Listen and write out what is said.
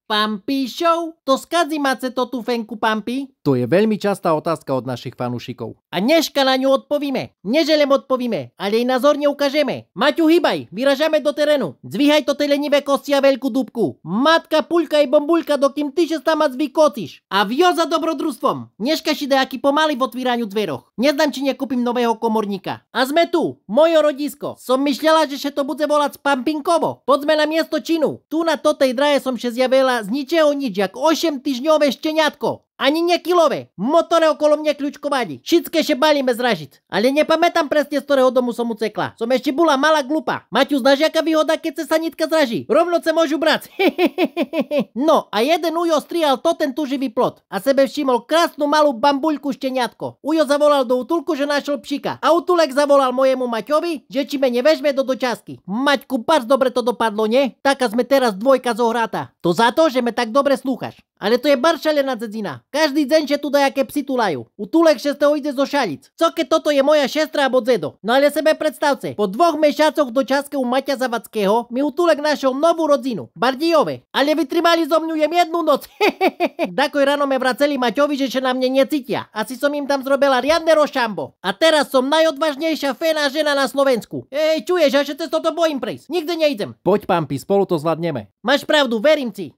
Pampi Show? To skadzi máte to tú fenku, Pampi? To je veľmi častá otázka od našich fanúšikov. A dneska na ňu odpovíme. Neželem odpovíme, ale jej názorne ukážeme. Maťu, hýbaj, vyražame do terénu. Zvíhaj to tej lenivé kosti a veľkú dúbku. Matka, puľka i bombulka, dokým ty že tam zvykociš. A vio za dobrodružstvom. Dneska si nejaký pomaly v otvíraniu dveroch. Neznám, či nekúpim nového komorníka. A sme tu, moje rodisko. Som myšľala, že sa to bude volať Pampinkovo. Poďme na miesto činu. Tu na totej draje som sa zjavila z ničeho nič, jak 8-týždňové šteniatko. Ani nekilové. Motore okolo mne kľúčkovali. Všetké še balíme zražiť. Ale nepamätám presne, z ktorého domu som ucekla. Som ešte bola malá glupa. Maťu, znáš, jaká výhoda, keď sa nitka zraží? Rovno se môžu brať. No a jeden ujo strial to ten tuživý plot. A sebe všimol krásnu malú bambuľku šteniatko. Ujo zavolal do útulku, že našiel pšika. A útulek zavolal mojemu Maťovi, že či me nevežme do dočasky. Maťku, bardzo dobre to dopadlo, nie? Taká sme teraz dvojka zohráta. To za to, že me tak dobre slúchaš. Ale to je baršalená dzedzina. Každý deň, že tu dajaké psi tulajú. Utulek 6. ide zo šalic. Co keď toto je moja šestra alebo dzedo? No ale sebe predstavce. Po 2 mesiacoch do Českého Maťa Zavackého mi Utulek našiel novú rodzinu. Bardijové. Ale vytrimali zo mňu jem jednu noc. Dakoj ráno me vraceli Maťovi, že sa na mne necítia. Asi som im tam zrobila riadne rošambo. A teraz som najodvážnejšia féna žena na Slovensku. Čuješ, že cez toto bojím prejsť. Nikde nejdem. Poď, Pampi, spolu to zvládneme. Máš pravdu, verím ti.